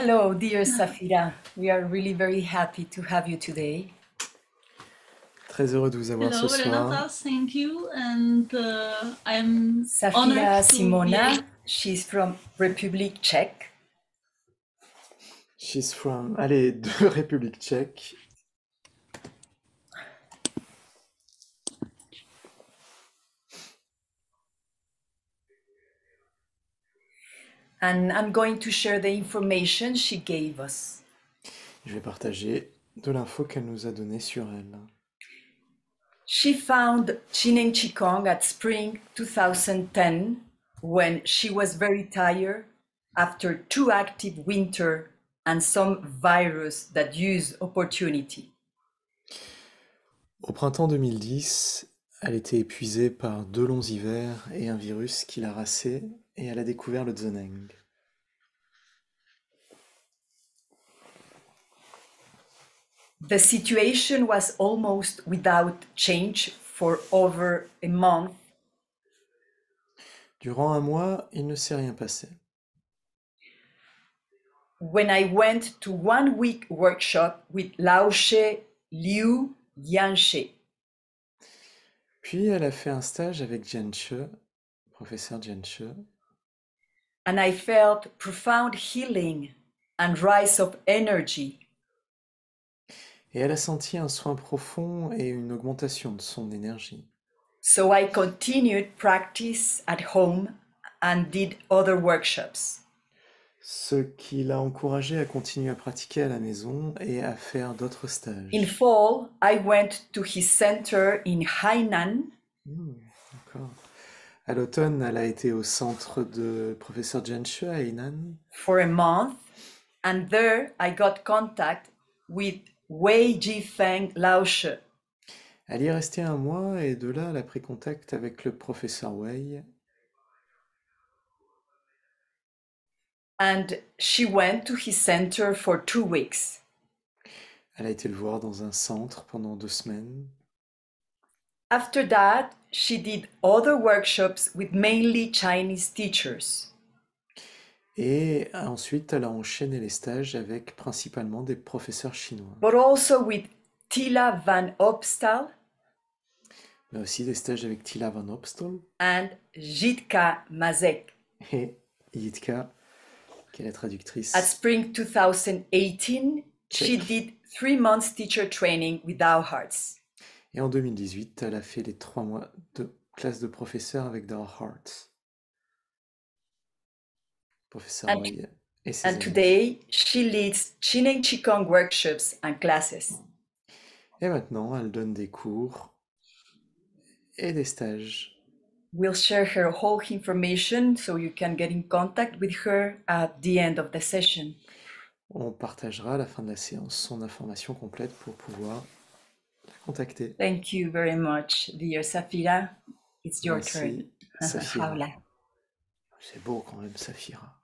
Hello, dear Safira. We are really very happy to have you today. Très heureux de vous avoir ce Hello, soir. Renata. Thank you, and I'm Safira honored to be Simona, she's from Republic Czech. She's from, allez, de République tchèque. And I'm going to share the information she gave us. Je vais partager de l'info qu'elle nous a donnée sur elle. She found Chineng Qigong at spring 2010 when she was very tired after 2 active winter and some virus that used opportunity. Au printemps 2010, elle était épuisée par 2 longs hivers et un virus qui l'a rassée, et elle a découvert le Zheneng. The situation was almost without change for over a month. Durant un mois, il ne s'est rien passé. When I went to 1 week workshop with Laoshe Liu Yanshe. Puis elle a fait un stage avec Jianche, professeur Jianche, And I felt profound healing and rise of energy. et elle a senti un soin profond et une augmentation de son énergie. So I continued practice at home and did other workshops. Ce qui l'a encouragée à continuer à pratiquer à la maison et à faire d'autres stages. In fall, I went to his center in Hainan. D'accord. À l'automne, elle a été au centre de professeur Jianche à Hainan For a month, and there I got contact with Wei Jifeng Laoshe. Elle y est restée un mois et de là, elle a pris contact avec le professeur Wei. And she went to his center for 2 weeks. Elle a été le voir dans un centre pendant 2 semaines. After that, she did other workshops with mainly Chinese teachers. Et ensuite, elle a enchaîné les stages avec principalement des professeurs chinois, But also with Tila van Opstal mais aussi des stages avec Tila van Opstal and Jitka Mazek. et Yitka, qui est la traductrice. At spring 2018, she did 3 months teacher training with Dao Hearts. Et en 2018, elle a fait les 3 mois de classe de professeur avec Dao Hearts. Professeur Wei et ses And amis. today, she leads Chineng Qigong workshops and classes. Et maintenant, elle donne des cours et des stages. We'll share her whole information so you can get in contact with her at the end of the session. On partagera à la fin de la séance son information complète pour pouvoir la contacter. Thank you very much, dear Safira. It's your turn. Merci, Safira. Paula. C'est beau quand même, Safira.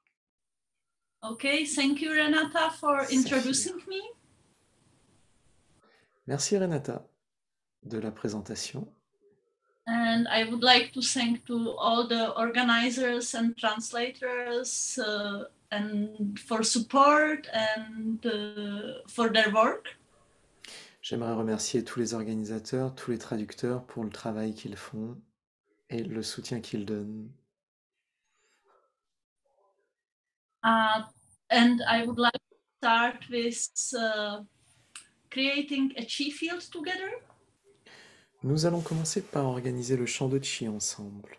Okay, thank you, Renata, for introducing me. Merci, Renata, de la présentation. And I would like to thank to all the organizers and translators and for support and for their work. J'aimerais remercier tous les organisateurs, tous les traducteurs pour le travail qu'ils font et le soutien qu'ils donnent. And I would like to start with creating a chi field together. Nous allons commencer par organiser le chant de chi ensemble.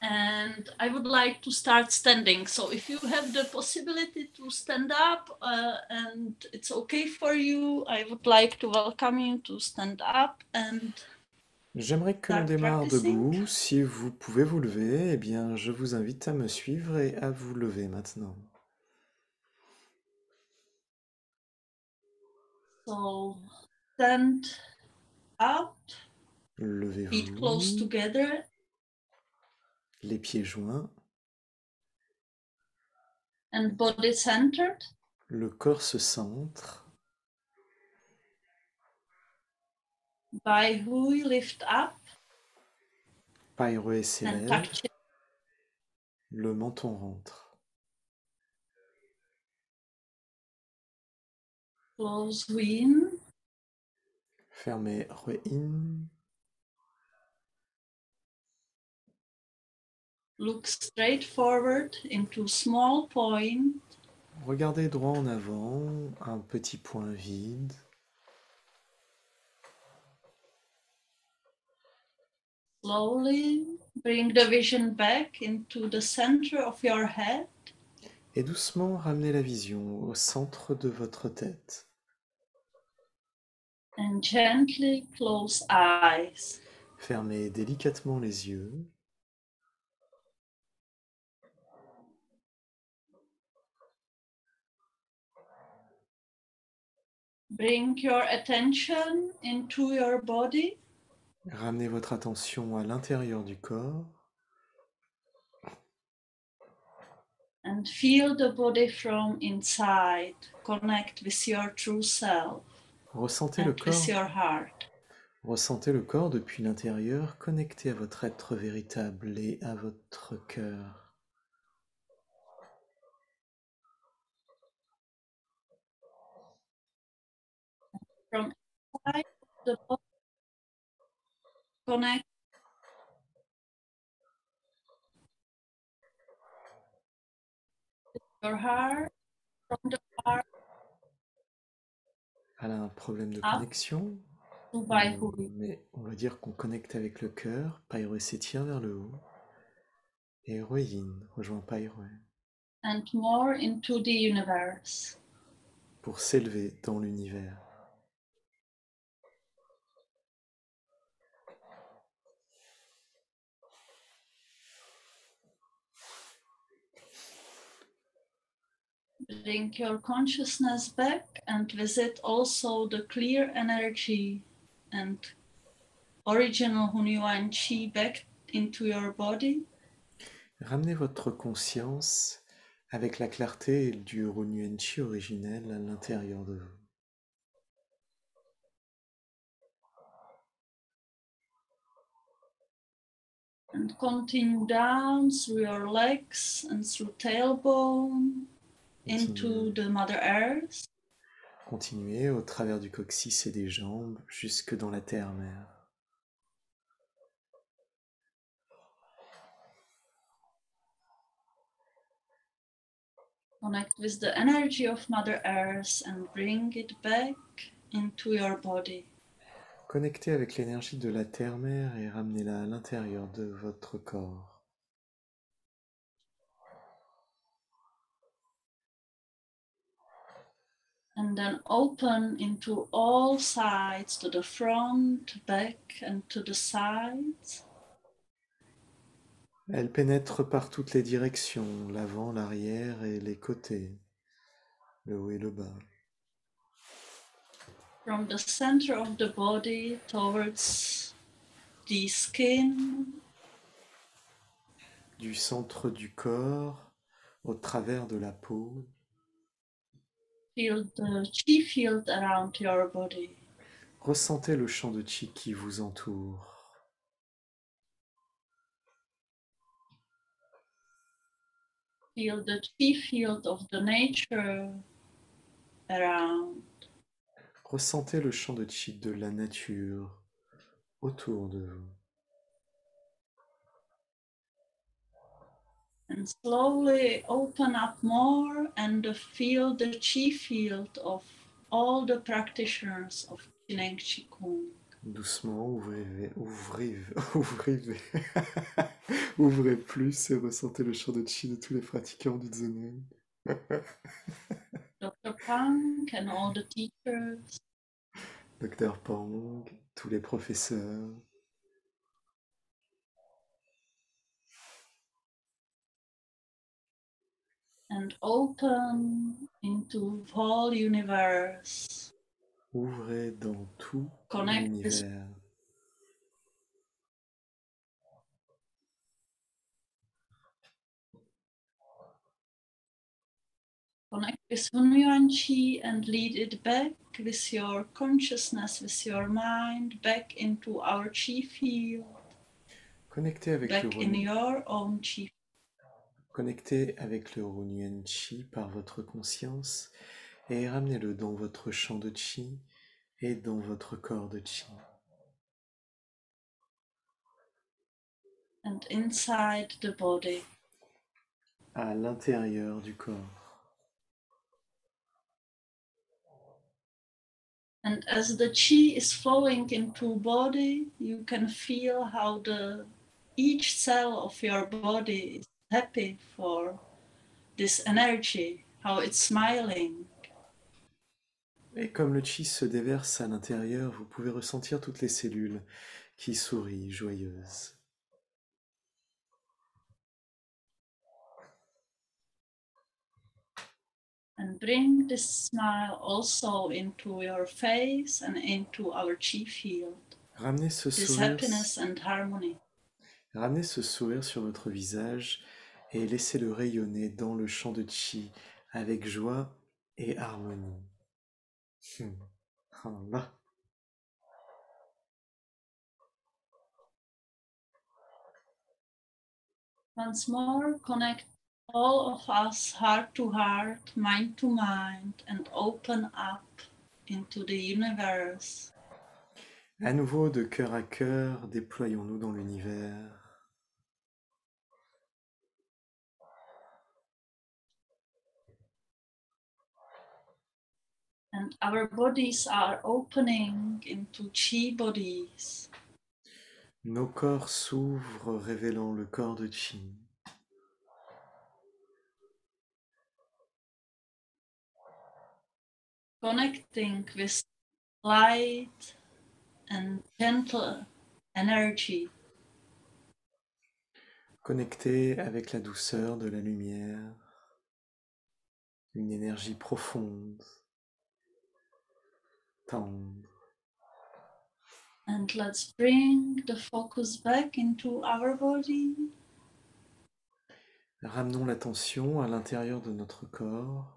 And I would like to start standing. So if you have the possibility to stand up and it's okay for you, I would like to welcome you to stand up and J'aimerais que l'on démarre debout. Si vous pouvez vous lever, eh bien, je vous invite à me suivre et à vous lever maintenant. So stand up, Levez-vous. feet close together. Les pieds joints. And body centered. Le corps se centre. By who you lift up. Paillereux s'élève. Le menton rentre. Close Huyin. Fermez Huyin. Look straight forward into small point. Regardez droit en avant, un petit point vide. Slowly bring the vision back into the center of your head. Et doucement ramenez la vision au centre de votre tête. And gently close eyes. Fermez délicatement les yeux. Bring your attention into your body. Ramenez votre attention à l'intérieur du corps. And feel the body from inside. Connect with your true self. Ressentez and with your heart. Ressentez le corps depuis l'intérieur, connecté à votre être véritable et à votre cœur. From inside the body, connect your heart. From the heart Elle a un problème de up connexion, to Baihui. mais on va dire qu'on connecte avec le cœur. Paihui s'étire vers le haut. Et Huyin rejoint Paihui And more into the universe. pour s'élever dans l'univers. Bring your consciousness back and visit also the clear energy and original Hunyuan Qi back into your body. Ramenez votre conscience avec la clarté du Hunyuan Qi originel à l'intérieur de vous. And continue down through your legs and through tailbone into the Mother Earth. Continuez au travers du coccyx et des jambes jusque dans la terre-mère. Connect with the energy of Mother Earth and bring it back into your body. Connectez avec l'énergie de la terre-mère et ramenez-la à l'intérieur de votre corps. And then open into all sides, to the front, back, and to the sides. Elle pénètre par toutes les directions, l'avant, l'arrière et les côtés, le haut et le bas. From the center of the body towards the skin. Du centre du corps, au travers de la peau. Feel the chi field around your body. Ressentez le champ de chi qui vous entoure. Feel the chi field of the nature around. Ressentez le champ de chi de la nature autour de vous. And slowly open up more and feel the chi field of all the practitioners of Chineng Qigong. Doucement, ouvrez plus et ressentez le champ de chi de tous les pratiquants du Zen. Dr. Pang and all the teachers. Dr. Pang, tous les professeurs. And open into whole universe. Ouvrez dans tout Connect l'univers. Connect with Hunyuan Qi and lead it back with your consciousness, with your mind, back into our Qi field, Connectez avec back in your own Qi. Connectez avec le Hunyuan Qi par votre conscience et ramenez-le dans votre champ de chi et dans votre corps de chi. And inside the body. À l'intérieur du corps. And as the chi is flowing into body, you can feel how each cell of your body is happy for this energy, how it's smiling. Et comme le chi se déverse à l'intérieur, vous pouvez ressentir toutes les cellules qui sourient, joyeuses. And bring this smile also into your face and into our chi field. Ramenez ce This sourire, happiness and harmony. ramenez ce sourire sur votre visage et laissez-le rayonner dans le champ de chi avec joie et harmonie. Oh là. Once more, connect all of us heart to heart, mind to mind, and open up into the universe. À nouveau, de cœur à cœur, déployons-nous dans l'univers. And our bodies are opening into chi bodies. Nos corps s'ouvrent, révélant le corps de chi. Connecting with light and gentle energy. Connecté avec la douceur de la lumière, une énergie profonde, tendre. And let's bring the focus back into our body. Ramenons l'attention à l'intérieur de notre corps.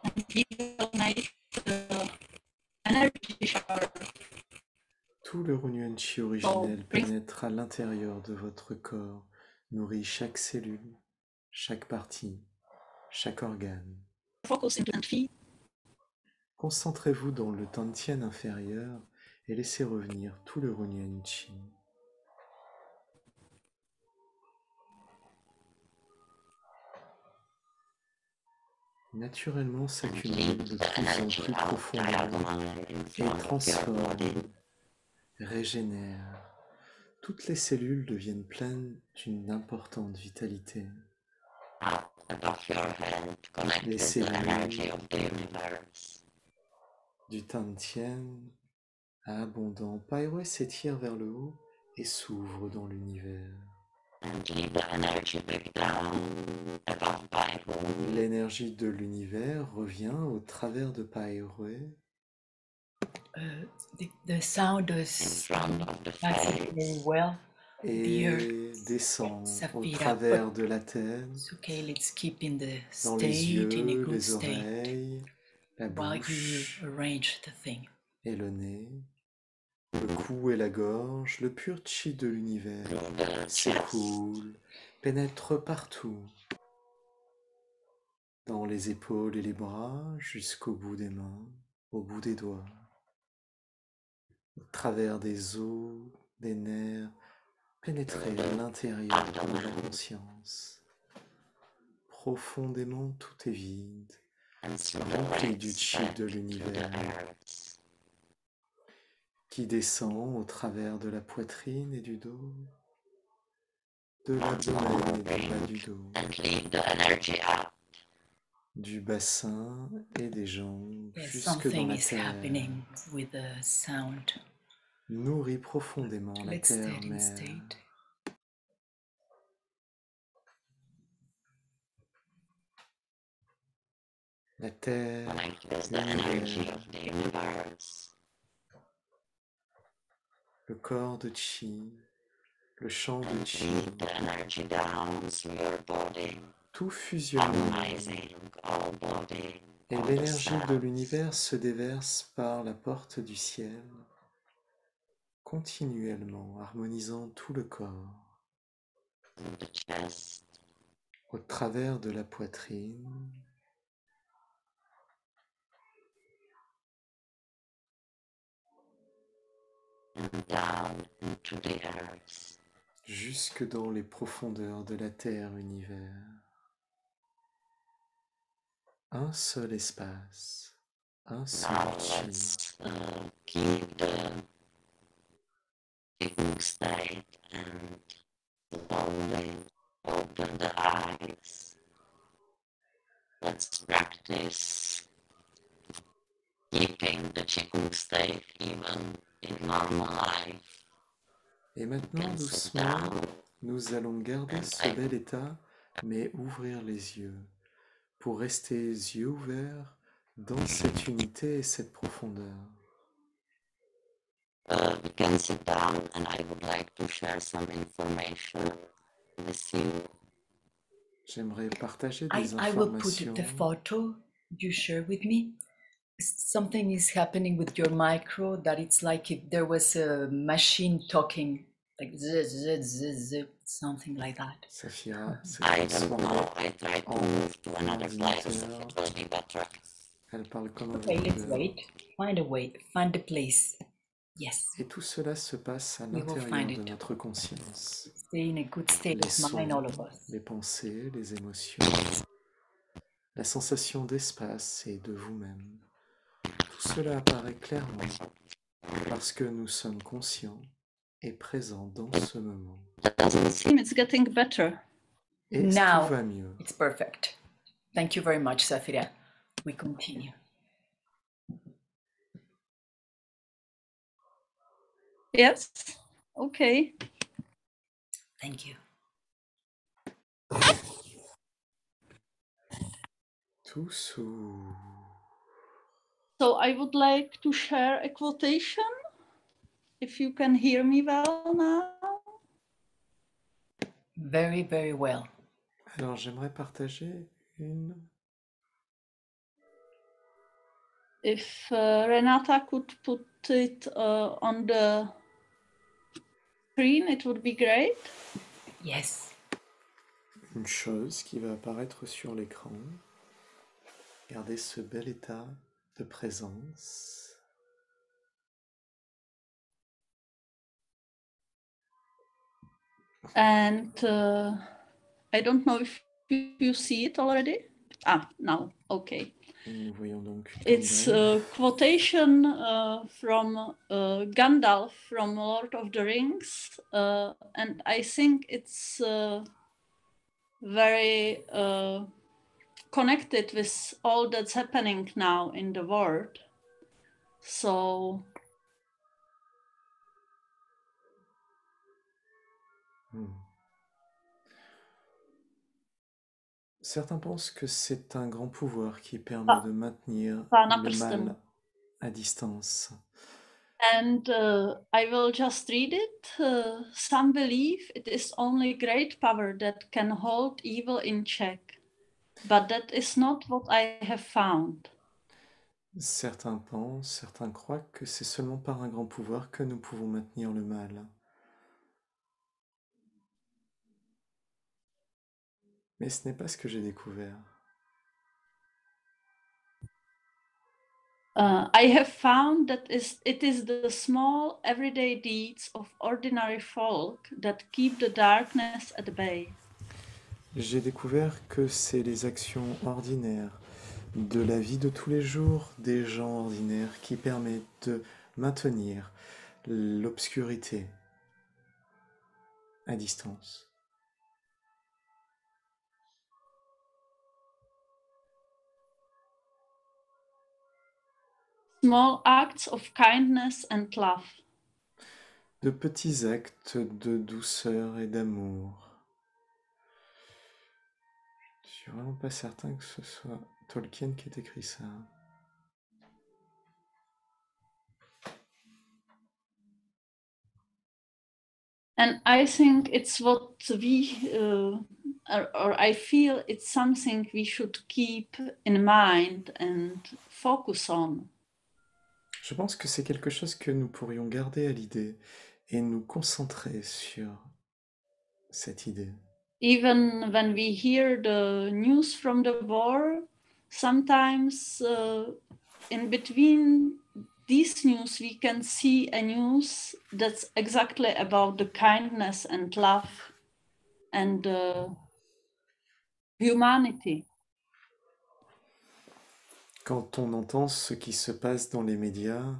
And feel the energy shower. Tout le Runyuan Chi originel pénètre à l'intérieur de votre corps, nourrit chaque cellule, chaque partie, chaque organe. Focus into and feel. Concentrez-vous dans le Tantien inférieur et laissez revenir tout le Runyuan Chi. Naturellement s'accumule de plus en plus profondément et transforme, régénère. Toutes les cellules deviennent pleines d'une importante vitalité. Les cellules du Tantien abondant Paiwai s'étirent vers le haut et s'ouvrent dans l'univers. L'énergie de l'univers revient au travers de Paiwai. The sound is very well. Et descend au travers de la tête, It's okay, let's keep in the dans les yeux, state, in a good les state, oreilles, la while you bouche arrange the thing. et le nez, le cou et la gorge. Le pur chi de l'univers s'écoule, pénètre partout, dans les épaules et les bras, jusqu'au bout des mains, au bout des doigts, au travers des os, des nerfs, pénétrer à l'intérieur de la conscience. Profondément, tout est vide, rempli du chi de l'univers, qui descend au travers de la poitrine et du dos, de l'abdomen et du bas du dos, du bassin et des jambes Yes, jusque dans something la is terre. happening with the sound. Nourrit profondément la Let's terre stay in mère. state. La terre, l'univers, le corps de chi, le champ de chi, tout fusionne et l'énergie de l'univers se déverse par la porte du ciel, continuellement harmonisant tout le corps. in the chest, au travers de la poitrine, and down into the earth. jusque dans les profondeurs de la Terre univers. Un seul espace, un seul Now chi. let's keep the chicken state and slowly open the eyes. Let's practice keeping the chicken state even in normal life. Et maintenant, Can sit doucement, down. nous allons garder ce bel état, mais ouvrir les yeux, pour rester les yeux ouverts dans cette unité et cette profondeur. We can sit down, and I would like to share some information with you. J'aimerais partager I, des I will put informations. the photo you share with me. Something is happening with your micro that it's like if there was a machine talking, like zzz, zzz, zzz, zzz, something like that. Saphira s'est I don't transformée know. I try to en move to another place. ordinateur. It will be better. Elle parle comme un Okay, let's ordinateur. wait. Find a way. Find a place. Yes, Et tout cela se passe à we will l'intérieur find de it. notre conscience. Stay in a good state Les of sons, mind, all of us. les pensées, les émotions, la sensation d'espace et de vous-même. Tout cela apparaît clairement parce que nous sommes conscients et présents dans ce moment. Doesn't seem It's getting better. Et Now. tout va mieux. It's perfect. Thank you very much, Safira. We continue. Yes. Okay. Thank you. Tout s'ouvre. So I would like to share a quotation, if you can hear me well now. Very, very well. Alors j'aimerais partager une... If Renata could put it on the screen, it would be great. Yes. une chose qui va apparaître sur l'écran. Gardez ce bel état de présence. And I don't know if you see it already. Ah, now, okay. Nous voyons donc It's Gandalf. a quotation from Gandalf from Lord of the Rings, and I think it's very connected with all that's happening now in the world. So Certains pensent que c'est un grand pouvoir qui permet de maintenir le mal à distance. And I will just read it. Some believe it is only great power that can hold evil in check, but that is not what I have found. Certains pensent, certains croient que c'est seulement par un grand pouvoir que nous pouvons maintenir le mal. Mais ce n'est pas ce que j'ai découvert. I have found that it is the small everyday deeds of ordinary folk that keep the darkness at bay. J'ai découvert que c'est les actions ordinaires de la vie de tous les jours des gens ordinaires qui permettent de maintenir l'obscurité à distance. Small acts of kindness and love. De petits actes de douceur et d'amour. Je suis vraiment pas certain que ce soit Tolkien qui ait écrit ça. And I think it's what we, or I feel it's something we should keep in mind and focus on. Je pense que c'est quelque chose que nous pourrions garder à l'idée et nous concentrer sur cette idée. Even when we hear the news from the war, sometimes in between these news, we can see a news that's exactly about the kindness and love and humanity. Quand on entend ce qui se passe dans les médias,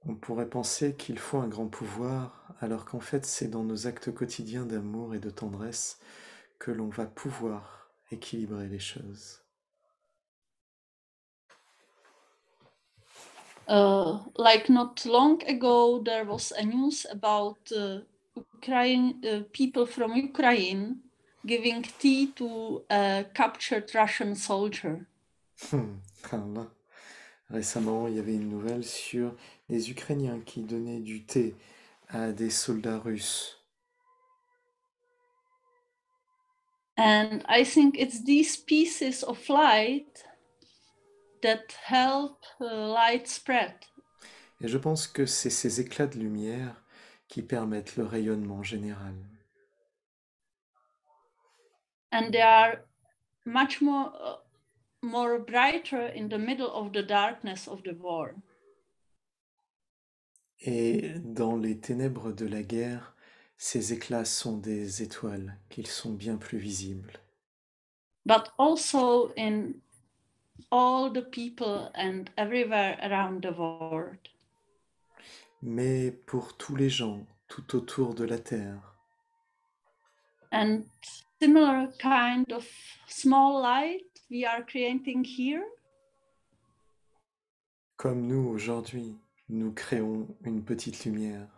on pourrait penser qu'il faut un grand pouvoir, alors qu'en fait c'est dans nos actes quotidiens d'amour et de tendresse que l'on va pouvoir équilibrer les choses. Like not long ago, there was a news about people from Ukraine giving tea to a captured Russian soldier. Alors là, récemment, il y avait une nouvelle sur les Ukrainiens qui donnaient du thé à des soldats russes. And I think it's these pieces of light that help light spread. Et je pense que c'est ces éclats de lumière qui permettent le rayonnement général. And they are much more brighter in the middle of the darkness of the war. Et dans les ténèbres de la guerre, ces éclats sont des étoiles, qu'ils sont bien plus visibles. But also in all the people and everywhere around the world. Mais pour tous les gens, tout autour de la Terre. And similar kind of small light we are creating here. Comme nous aujourd'hui, nous créons une petite lumière.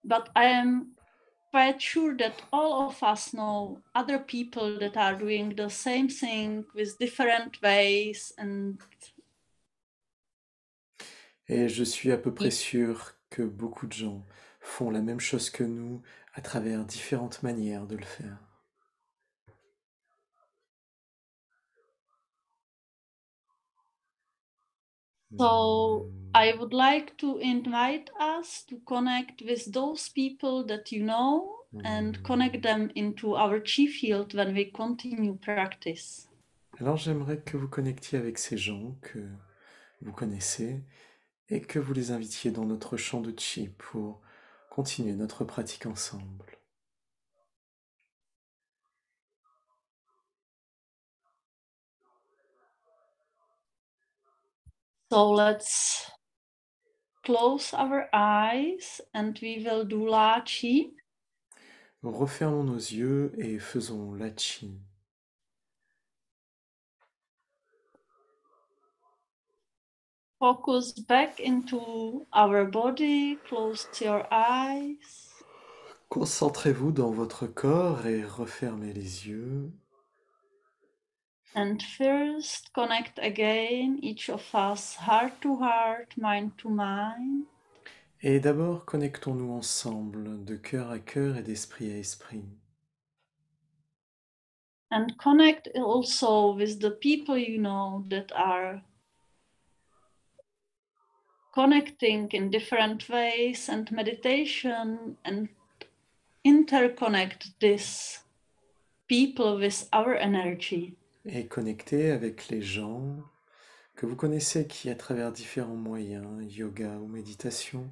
But I am quite sure that all of us know other people that are doing the same thing with different ways and Et je suis à peu près sûr que beaucoup de gens font la même chose que nous à travers différentes manières de le faire. so I would like to invite us to connect with those people that you know and connect them into our chi field when we continue practice. Alors j'aimerais que vous connectiez avec ces gens que vous connaissez et que vous les invitiez dans notre champ de chi pour continuer notre pratique ensemble. So let's close our eyes and we will do La Chi. Refermons nos yeux et faisons la chi. Focus back into our body, close your eyes. Concentrez-vous dans votre corps et refermez les yeux. And first, connect again, each of us, heart to heart, mind to mind. Et d'abord, connectons-nous ensemble, de cœur à cœur et d'esprit à esprit. And connect also with the people you know that are connecting in different ways and meditation, and interconnect this people with our energy. Et connectez avec les gens que vous connaissez qui, à travers différents moyens, yoga ou méditation,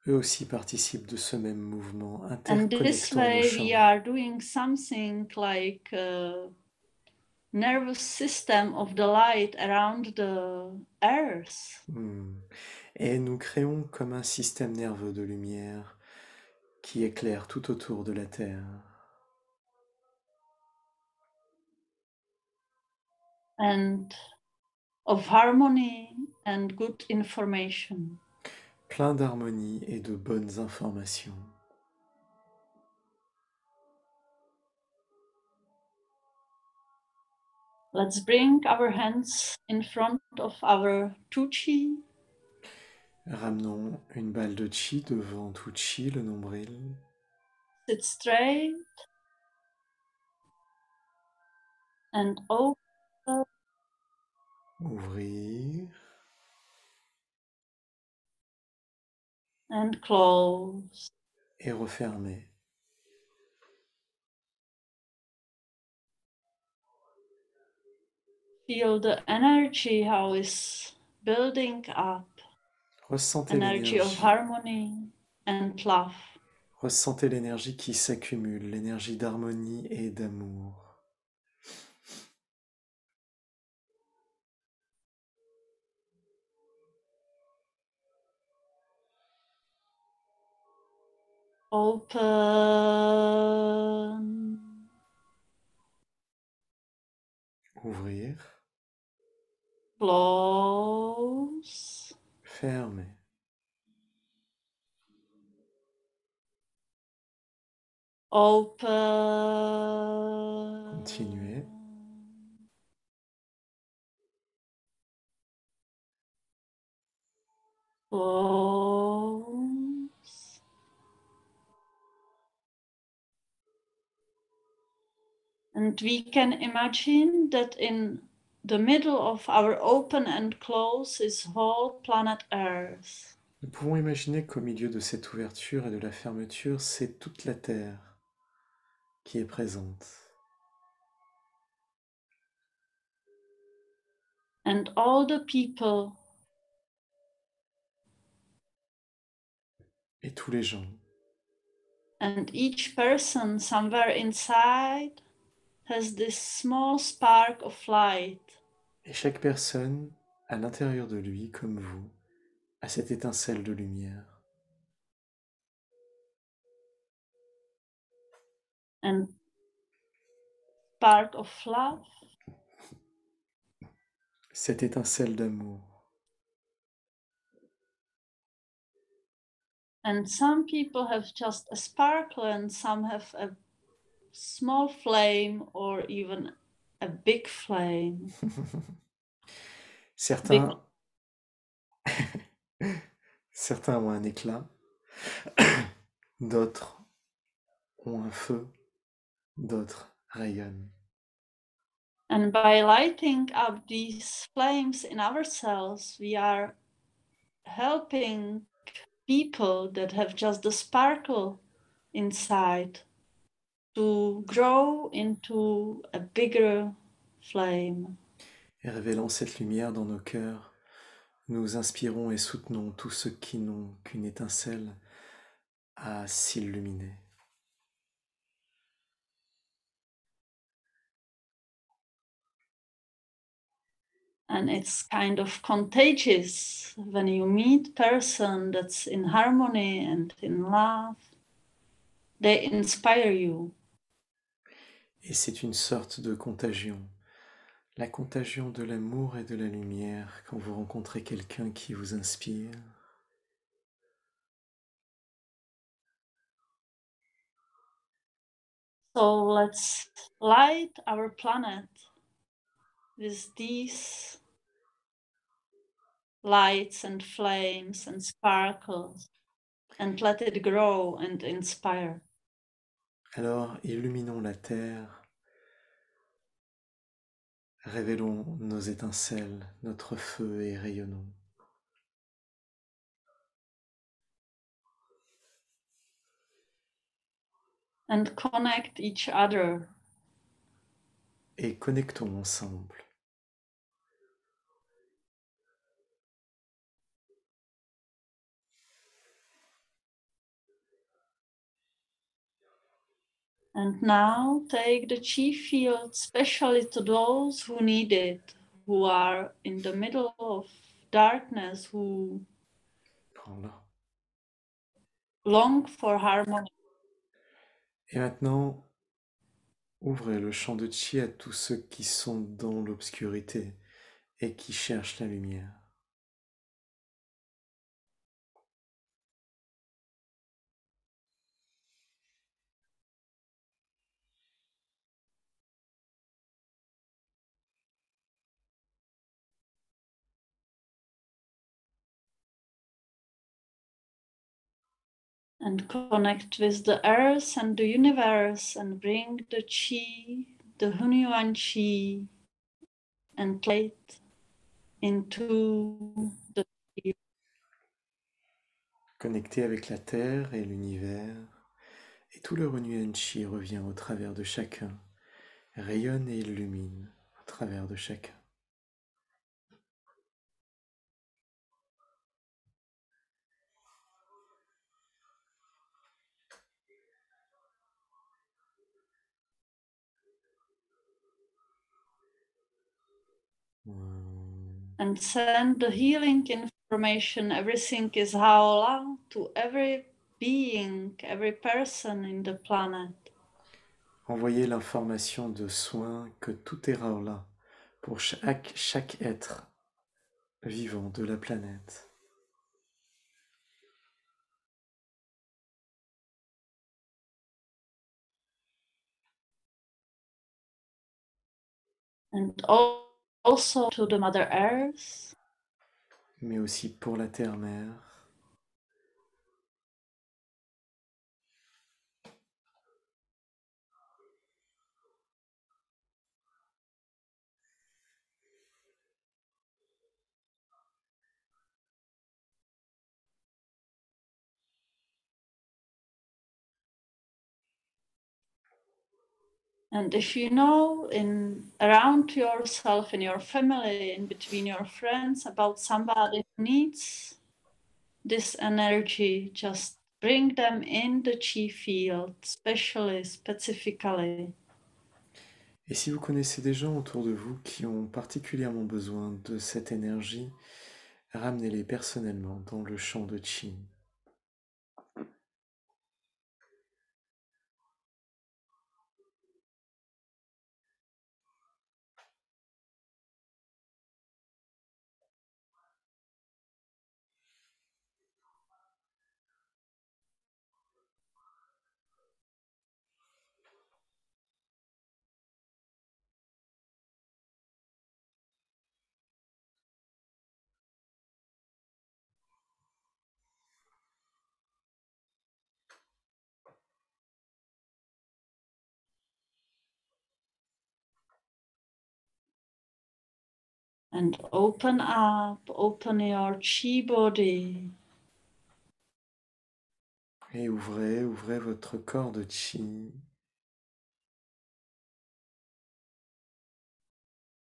eux aussi participent de ce même mouvement. And this Interconnectons nos way we champs. are doing something like nervous system of the light around the earth. Et nous créons comme un système nerveux de lumière qui éclaire tout autour de la Terre. And of harmony and good information. Plein d'harmonie et de bonnes informations. Let's bring our hands in front of our Tu Chi. Ramenons une balle de chi devant tout chi, le nombril. Sit straight and open Ouvrir and close. et refermez. Feel the energy, how is building up. Ressentez Energy of l'énergie. harmony and love. Ressentez l'énergie qui s'accumule, l'énergie d'harmonie et d'amour. Open. Ouvrir. Close. Fermer. Open. Continuez. Close. And we can imagine that in the middle of our open and close is whole planet Earth. Nous pouvons imaginer qu'au milieu de cette ouverture et de la fermeture, c'est toute la Terre qui est présente. And all the people Et tous les gens. and each person somewhere inside has this small spark of light. Et chaque personne, à l'intérieur de lui, comme vous, a cette étincelle de lumière. And spark of love. Cette étincelle d'amour. And some people have just a sparkle and some have a small flame or even a big flame. Certains... Certains ont un éclat, d'autres ont un feu, d'autres rayonnent. And by lighting up these flames in ourselves, we are helping people that have just the sparkle inside to grow into a bigger flame. Et révélant cette lumière dans nos cœurs, nous inspirons et soutenons tous ceux qui n'ont qu'une étincelle à s'illuminer. And it's kind of contagious when you meet a person that's in harmony and in love. They inspire you. Et c'est une sorte de contagion, la contagion de l'amour et de la lumière quand vous rencontrez quelqu'un qui vous inspire. So let's light our planet with these lights and flames and sparkles and let it grow and inspire. Alors illuminons la terre, révélons nos étincelles, notre feu et rayonnons. And connect each other. Et connectons ensemble. And now take the chi field, especially to those who need it, who are in the middle of darkness, who Voilà. long for harmony. Et maintenant, ouvrez le champ de chi à tous ceux qui sont dans l'obscurité et qui cherchent la lumière. And connect with the earth and the universe and bring the chi, the Hunyuan chi, and light into the field. connecté avec la Terre et l'univers, et tout le Renyu Enchi revient au travers de chacun, rayonne et illumine au travers de chacun. And send the healing information, everything is Haola, to every being, every person in the planet. Envoyez l'information de soin que tout est Raola pour chaque être vivant de la planète. And also to the Mother Earth. Mais aussi pour la Terre-Mère. And if you know around yourself, in your family, in between your friends, about somebody who needs this energy, just bring them in the chi field, specifically. Et si vous connaissez des gens autour de vous qui ont particulièrement besoin de cette énergie, ramenez-les personnellement dans le champ de Chi. And open your chi body. Et ouvrez votre corps de Chi.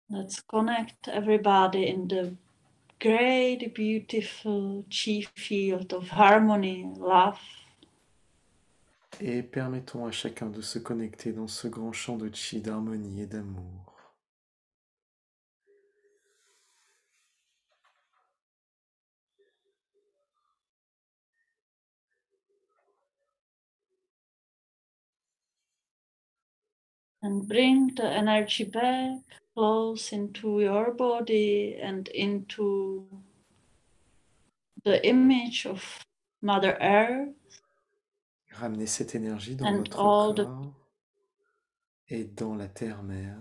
Let's connect everybody in the great, beautiful chi field of harmony, love. Et permettons à chacun de se connecter dans ce grand champ de Chi d'harmonie et d'amour. And bring the energy back close into your body and into the image of Mother Earth. Ramenez cette énergie dans And votre all corps et dans la Terre-Mère.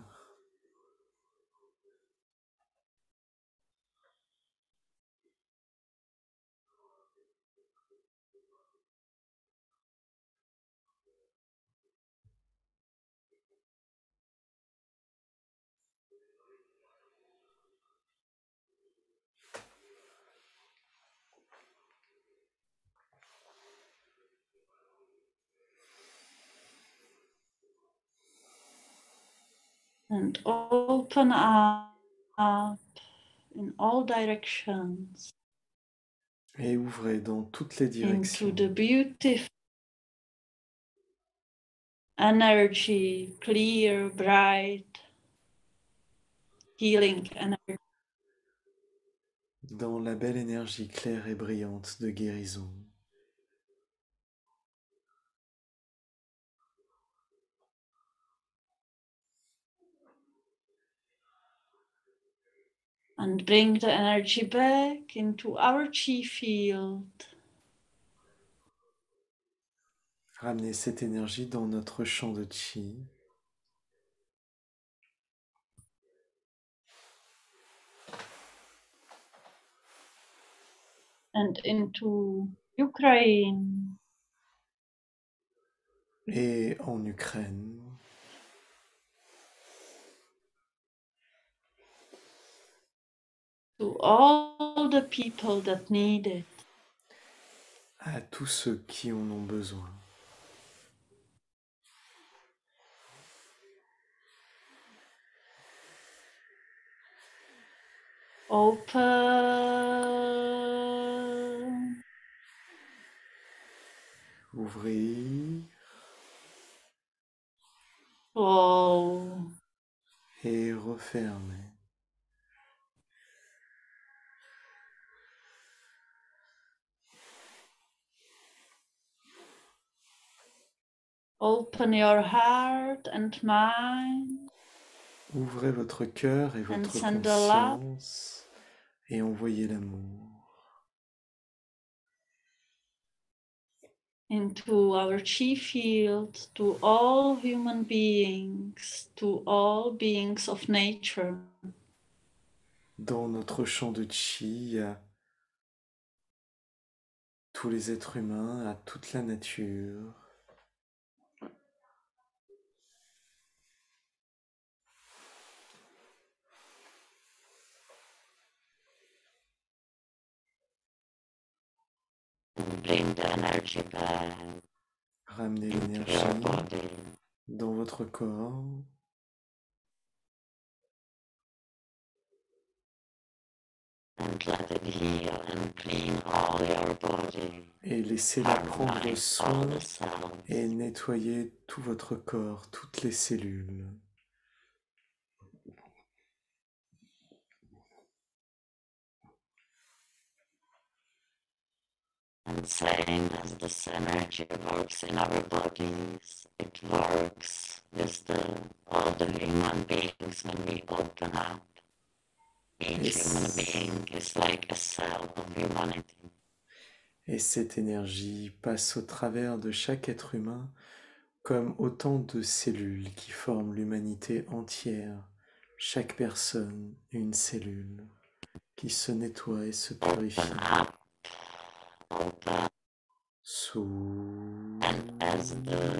and open up in all directions Et ouvrez dans toutes les into directions. the beautiful energy, clear, bright, healing energy. Dans la belle énergie claire et brillante de guérison. And bring the energy back into our chi field. Ramenez cette énergie dans notre champ de Chi. And into Ukraine. Et en Ukraine. To all the people that need it. à tous ceux qui en ont besoin. Open. Ouvrir Close. et refermer. Open your heart and mind Ouvrez votre cœur et and votre send the love conscience et envoyez l'amour into our chi field to all human beings, to all beings of nature. dans notre champ de chi à tous les êtres humains, à toute la nature. Bring the energy back Ramenez into your l'énergie body. dans votre corps And let it heal and clean all your body. et laissez-la prendre Harmonize all soin the cells. et nettoyer tout votre corps, toutes les cellules. And same as this energy works in our bodies, it works with all the human beings when we open up. Each human being is like a cell of humanity. Et cette énergie passe au travers de chaque être humain comme autant de cellules qui forment l'humanité entière. Chaque personne, une cellule qui se nettoie et se purifie. Open, Sous. and as the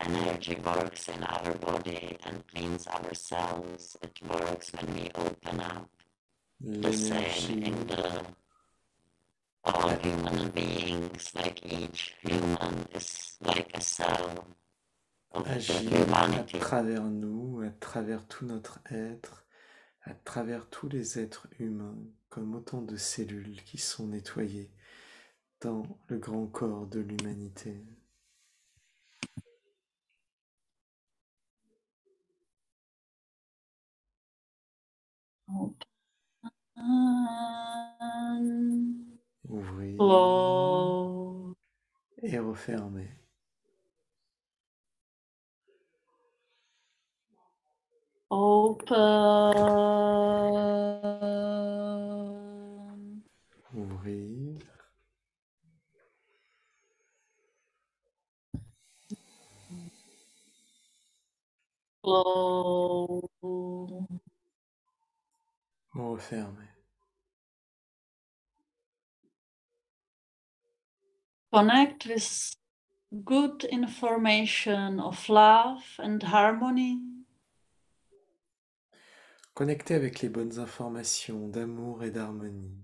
energy works in our body and cleans our cells, it works when we open up. The same in all human beings, like each human is like a cell of the Agit humanity. à travers nous, à travers tout notre être, à travers tous les êtres humains, comme autant de cellules qui sont nettoyées dans le grand corps de l'humanité. Open. Ouvrir Close. et refermer. Open. Ouvrir Close. refermer. Connect with good information of love and harmony. Connectez avec les bonnes informations d'amour et d'harmonie.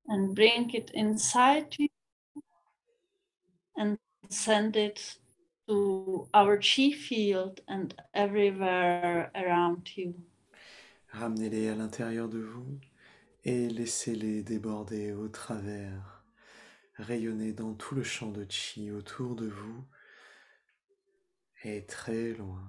And bring it inside you and send it to our chi field and everywhere around you. Ramenez-les à l'intérieur de vous et laissez-les déborder au travers, rayonner dans tout le champ de chi autour de vous et très loin.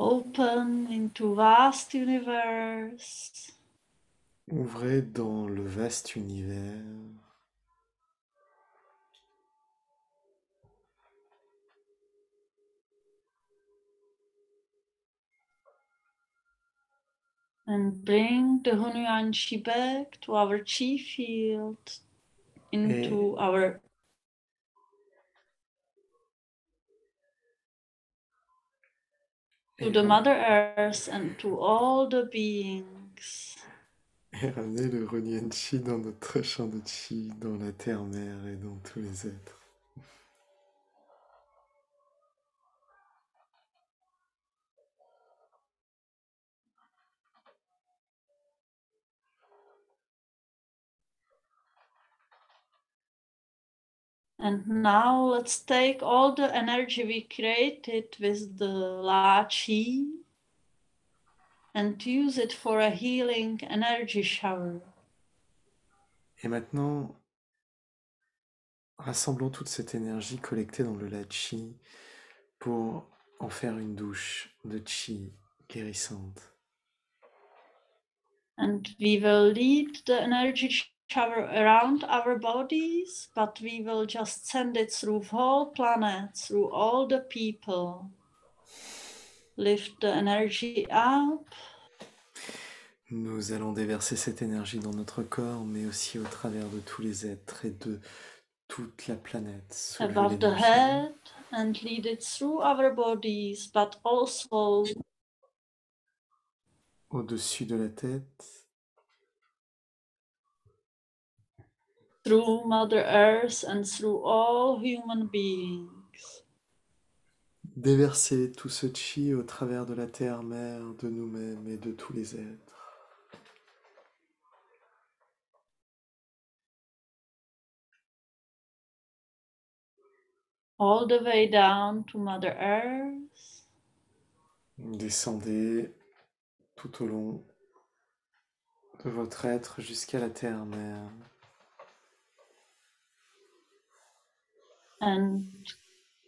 Open into vast universe. Ouvrez dans le vaste univers. And bring the Hunyuan Chi back to our Chi field, into our to the Mother Earth and to all the beings. Et ramenez le Hunyuan Chi dans notre champ de Chi, dans la terre-mère et dans tous les êtres. And now let's take all the energy we created with the La Chi and use it for a healing energy shower. Et maintenant, rassemblons toute cette énergie collectée dans le La Chi pour en faire une douche de Chi guérissante. And we will lead the energy shower around our bodies, but we will just send it through whole planet, through all the people. Lift the energy up. Nous allons déverser cette énergie dans notre corps, mais aussi au travers de tous les êtres et de toute la planète. Soulevez Above the l'énergie. head and lead it through our bodies, but also Au-dessus de la tête, through Mother Earth and through all human beings. déversez tout ce chi au travers de la terre-mère, de nous-mêmes et de tous les êtres. All the way down to Mother Earth. Descendez tout au long de votre être jusqu'à la terre-mère. And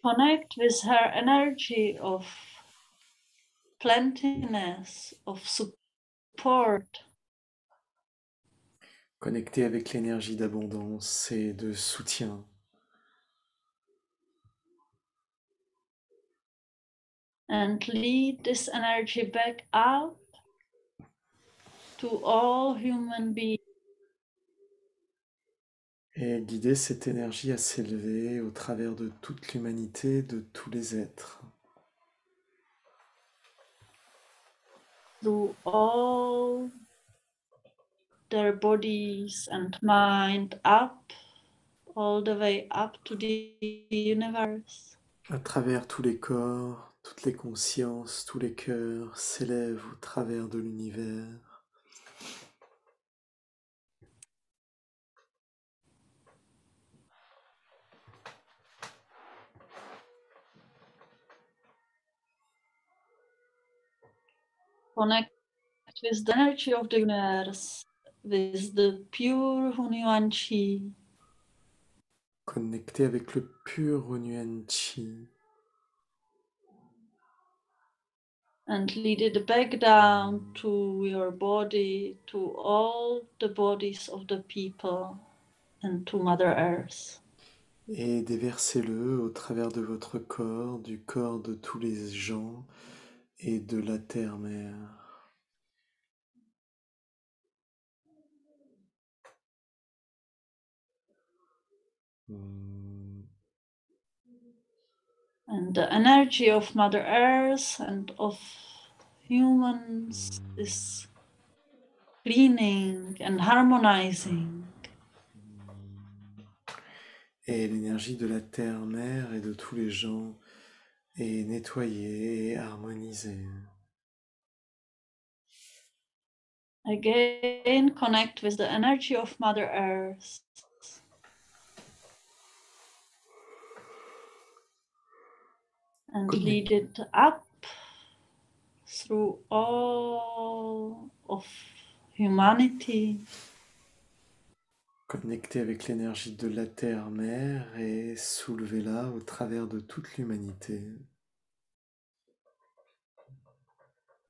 connect with her energy of plentiness, of support. Connectez avec l'énergie d'abondance et de soutien. And lead this energy back up to all human beings. Et guidez cette énergie à s'élever au travers de toute l'humanité, de tous les êtres. Through all their bodies and mind up, all the way up to the universe. À travers tous les corps, toutes les consciences, tous les cœurs s'élèvent au travers de l'univers. Connect with the energy of the universe, with the pure Hunyuan Chi. Connectez avec le pur Hunyuan Chi. And lead it back down to your body, to all the bodies of the people, and to Mother Earth. Et déversez-le au travers de votre corps, du corps de tous les gens et de la terre-mère. And the energy of Mother Earth and of humans is cleaning and harmonizing. Et l'énergie de la terre-mère et de tous les gens est nettoyée et harmonisée. Again, connect with the energy of Mother Earth. And lead it up through all of humanity. Connectez avec l'énergie de la terre-mère et soulevez-la au travers de toute l'humanité.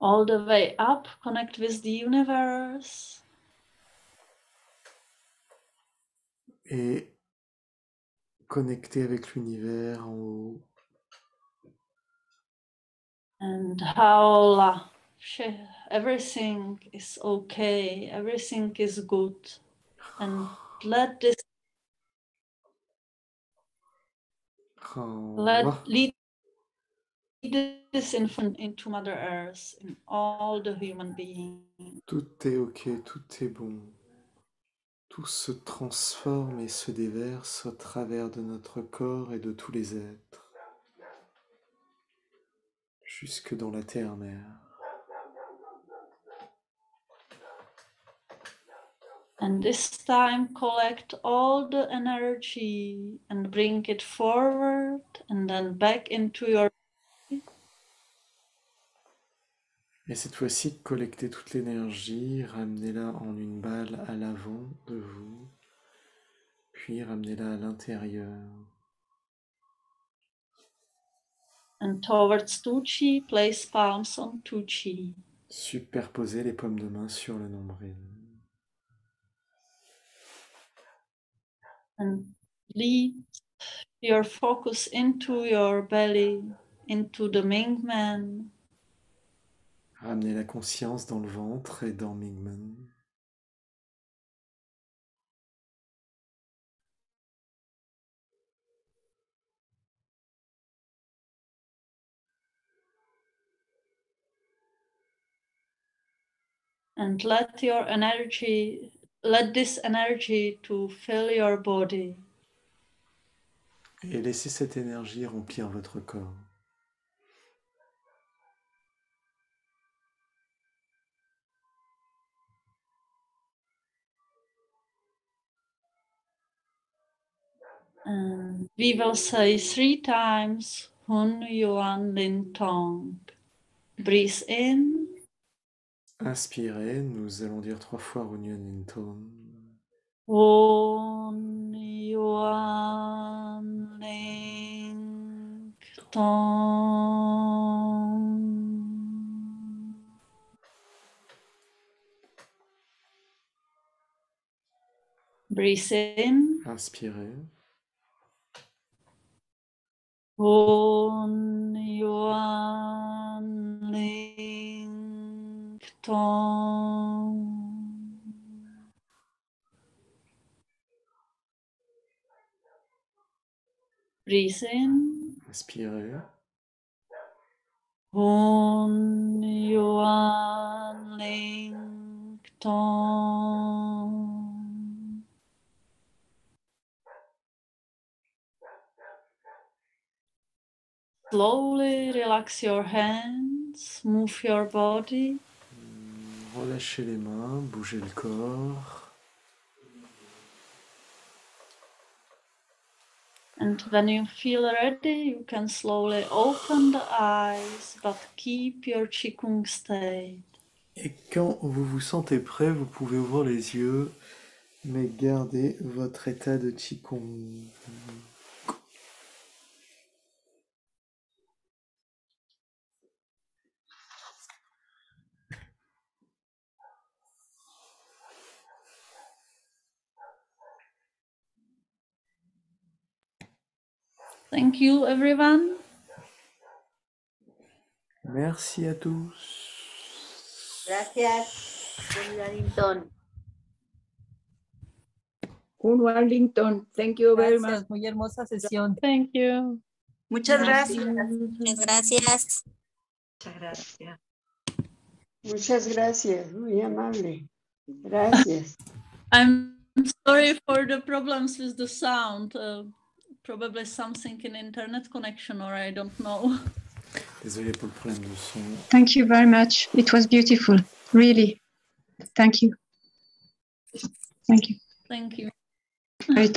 all the way up, connect with the universe. Et connecter avec l'univers en haut. And how everything is okay, everything is good. And let this lead this into Mother Earth, in all the human beings. Tout est ok, tout est bon. Tout se transforme et se déverse au travers de notre corps et de tous les êtres, jusque dans la terre-mère. And this time collect all the energy and bring it forward and then back into your body. Et cette fois-ci, collectez toute l'énergie, ramenez-la en une balle à l'avant de vous, puis ramenez-la à l'intérieur. And towards Tuchi, place palms on Tuchi. Superposez les paumes de main sur le nombril. And lead your focus into your belly, into the Mingmen. Ramenez la conscience dans le ventre et dans Mingmen. And let this energy to fill your body. Et laissez cette énergie remplir votre corps. And we will say 3 times Hun Yuan Lin Tong. Breathe in. Inspirez, nous allons dire 3 fois Runyon Linton. Hun Yuan Lin Tong. Breathe in. Inspirez. Hun Yuan Ling Tong. Breathe in. Inspirez. Hun Yuan Ling Tong. Slowly relax your hands, move your body. Relâchez les mains, bougez le corps. And when you feel ready, you can slowly open the eyes, but keep your Qigong state. Et quand vous vous sentez prêt, vous pouvez ouvrir les yeux, mais gardez votre état de Qigong. Thank you, everyone. Merci à tous. Gracias, Don Wellington. Un Wellington, thank you very much. Gracias, muy hermosa sesión. Thank you. Muchas gracias. Muchas gracias. Muchas gracias. Muchas gracias, muy amable. Gracias. I'm sorry for the problems with the sound. Probably something in internet connection, or I don't know. Désolé pour le problème de son. Thank you very much. It was beautiful, really. Thank you. Thank you. Thank you. Right.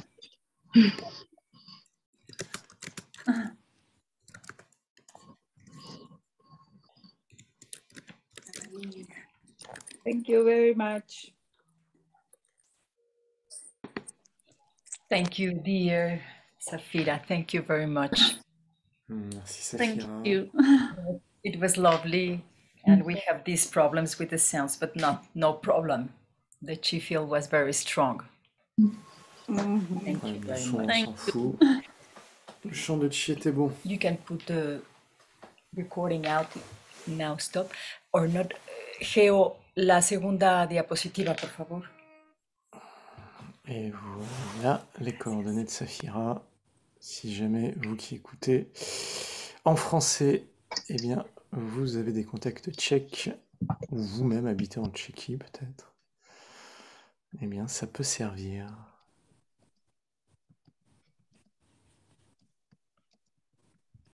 Thank you very much. Thank you, dear Safira. Thank you very much. Merci Safira. Thank you. It was lovely. And we have these problems with the sounds, but no problem. The chi field was very strong. Thank you Le very son, on much. s'en fout. Le chant de chi était bon. You can put the recording out now, stop, or not. Geo, la segunda diapositiva, por favor. Et voilà les coordonnées de Saphira. Si jamais vous qui écoutez en français, eh bien, vous avez des contacts tchèques, ou vous-même habitez en Tchéquie peut-être, eh bien, ça peut servir.